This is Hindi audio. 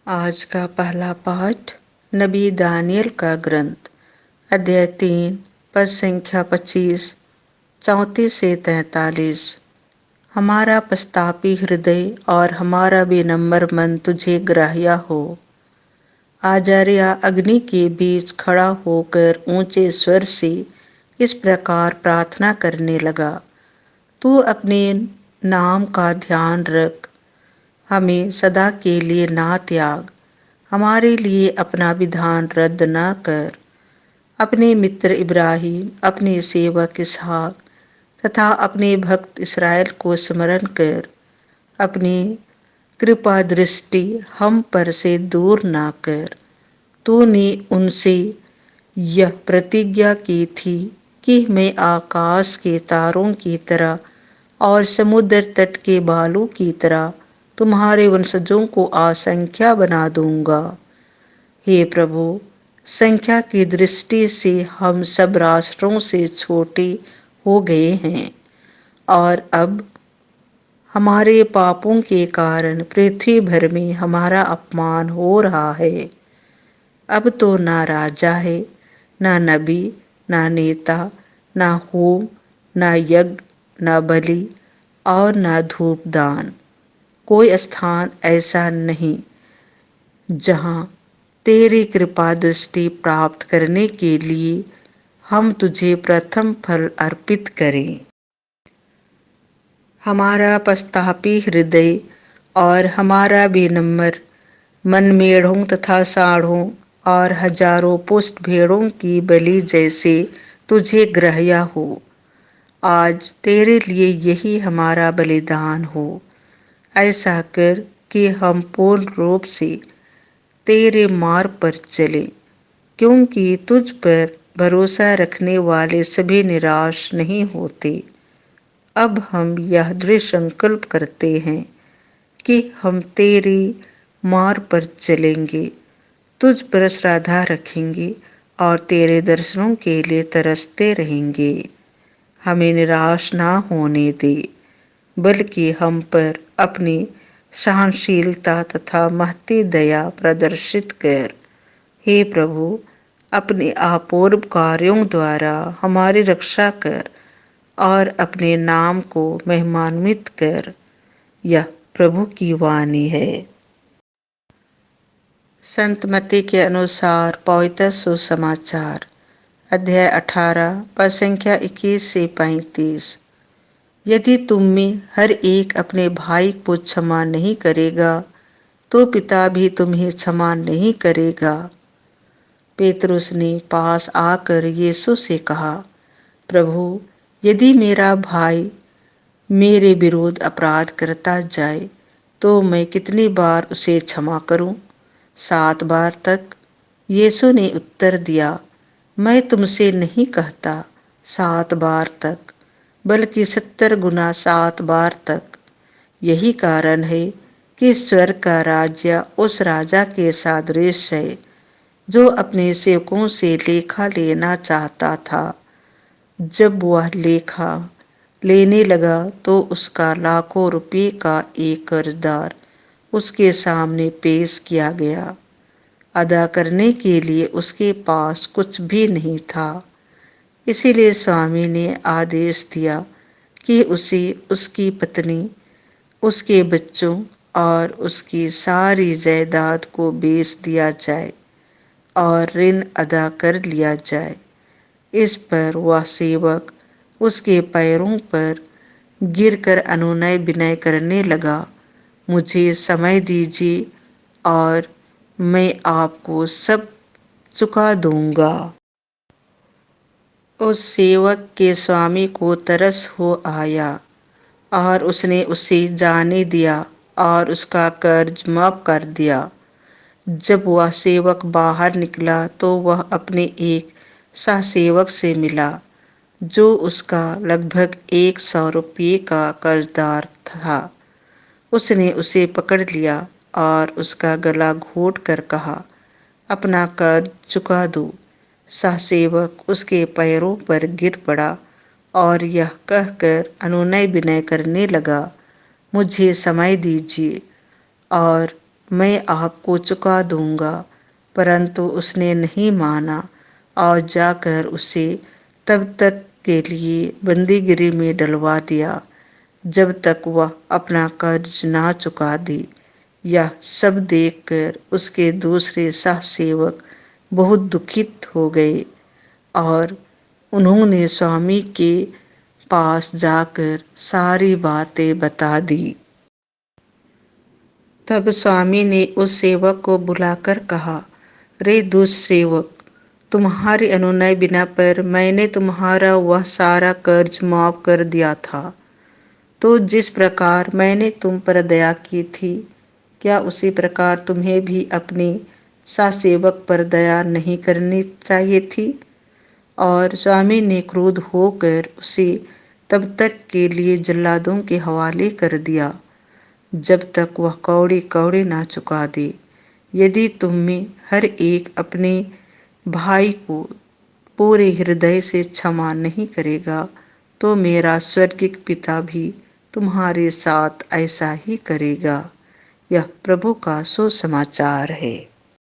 आज का पहला पाठ नबी दानियल का ग्रंथ अध्याय 3 पद संख्या 25 34 से 43। हमारा पश्चातापी हृदय और हमारा विनम्र मन तुझे ग्राह्य हो। आजार्य अग्नि के बीच खड़ा होकर ऊंचे स्वर से इस प्रकार प्रार्थना करने लगा, तू अपने नाम का ध्यान रख, हमें सदा के लिए ना त्याग, हमारे लिए अपना विधान रद्द न कर। अपने मित्र इब्राहिम, अपने सेवक इसहाक तथा अपने भक्त इस्राएल को स्मरण कर। अपनी कृपा दृष्टि हम पर से दूर ना कर। तूने उनसे यह प्रतिज्ञा की थी कि मैं आकाश के तारों की तरह और समुद्र तट के बालू की तरह तुम्हारे वंशजों को असंख्या बना दूंगा। हे प्रभु, संख्या की दृष्टि से हम सब राष्ट्रों से छोटे हो गए हैं और अब हमारे पापों के कारण पृथ्वी भर में हमारा अपमान हो रहा है। अब तो ना राजा है, ना नबी, ना नेता, ना होम, ना यज्ञ, ना बलि और ना धूपदान। कोई स्थान ऐसा नहीं जहाँ तेरी कृपा दृष्टि प्राप्त करने के लिए हम तुझे प्रथम फल अर्पित करें। हमारा पश्चातापी हृदय और हमारा विनम्र मन मेढ़ों तथा साढ़ों और हजारों पुष्ट भेड़ों की बलि जैसे तुझे ग्राह्य हो। आज तेरे लिए यही हमारा बलिदान हो। ऐसा कर कि हम पूर्ण रूप से तेरे मार्ग पर चले, क्योंकि तुझ पर भरोसा रखने वाले सभी निराश नहीं होते। अब हम यह दृढ़ संकल्प करते हैं कि हम तेरे मार्ग पर चलेंगे, तुझ पर श्रद्धा रखेंगे और तेरे दर्शनों के लिए तरसते रहेंगे। हमें निराश ना होने दे, बल्कि हम पर अपनी सहनशीलता तथा महती दया प्रदर्शित कर। हे प्रभु, अपने अपूर्व कार्यों द्वारा हमारी रक्षा कर और अपने नाम को महिमान्वित कर। यह प्रभु की वाणी है। संत मत्ती के अनुसार पवित्र सुसमाचार अध्याय 18 पद संख्या 21 से 35। यदि तुम में हर एक अपने भाई को क्षमा नहीं करेगा, तो पिता भी तुम्हें क्षमा नहीं करेगा। पेतरुस ने पास आकर यीशु से कहा, प्रभु, यदि मेरा भाई मेरे विरुद्ध अपराध करता जाए, तो मैं कितनी बार उसे क्षमा करूं? 7 बार तक? यीशु ने उत्तर दिया, मैं तुमसे नहीं कहता 7 बार तक, बल्कि 70 गुना 7 बार तक। यही कारण है कि स्वर्ग का राज्य उस राजा के सादृश है जो अपने सेवकों से लेखा लेना चाहता था। जब वह लेखा लेने लगा तो उसका लाखों रुपये का एक कर्जदार उसके सामने पेश किया गया। अदा करने के लिए उसके पास कुछ भी नहीं था। इसीलिए स्वामी ने आदेश दिया कि उसे, उसकी पत्नी, उसके बच्चों और उसकी सारी जायदाद को बेच दिया जाए और ऋण अदा कर लिया जाए। इस पर वह सेवक उसके पैरों पर गिरकर अनुनय विनय करने लगा, मुझे समय दीजिए और मैं आपको सब चुका दूंगा। उस सेवक के स्वामी को तरस हो आया और उसने उसे जाने दिया और उसका कर्ज माफ कर दिया। जब वह सेवक बाहर निकला तो वह अपने एक सहसेवक से मिला जो उसका लगभग 100 रुपये का कर्जदार था। उसने उसे पकड़ लिया और उसका गला घोंट कर कहा, अपना कर्ज चुका दो। सहसेवक उसके पैरों पर गिर पड़ा और यह कहकर अनुनय विनय करने लगा, मुझे समय दीजिए और मैं आपको चुका दूंगा। परंतु उसने नहीं माना और जाकर उसे तब तक के लिए बंदीगिरी में डलवा दिया जब तक वह अपना कर्ज ना चुका दे। यह सब देखकर उसके दूसरे सहसेवक बहुत दुखित हो गए और उन्होंने स्वामी के पास जाकर सारी बातें बता दी। तब स्वामी ने उस सेवक को बुलाकर कहा, रे दुष्ट सेवक, तुम्हारे अनुनय बिना पर मैंने तुम्हारा वह सारा कर्ज माफ कर दिया था। तो जिस प्रकार मैंने तुम पर दया की थी, क्या उसी प्रकार तुम्हें भी अपने सासेवक पर दया नहीं करनी चाहिए थी? और स्वामी ने क्रोध होकर उसे तब तक के लिए जल्लादों के हवाले कर दिया जब तक वह कौड़ी कौड़ी ना चुका दे। यदि तुम में हर एक अपने भाई को पूरे हृदय से क्षमा नहीं करेगा, तो मेरा स्वर्गिक पिता भी तुम्हारे साथ ऐसा ही करेगा। यह प्रभु का सुसमाचार है।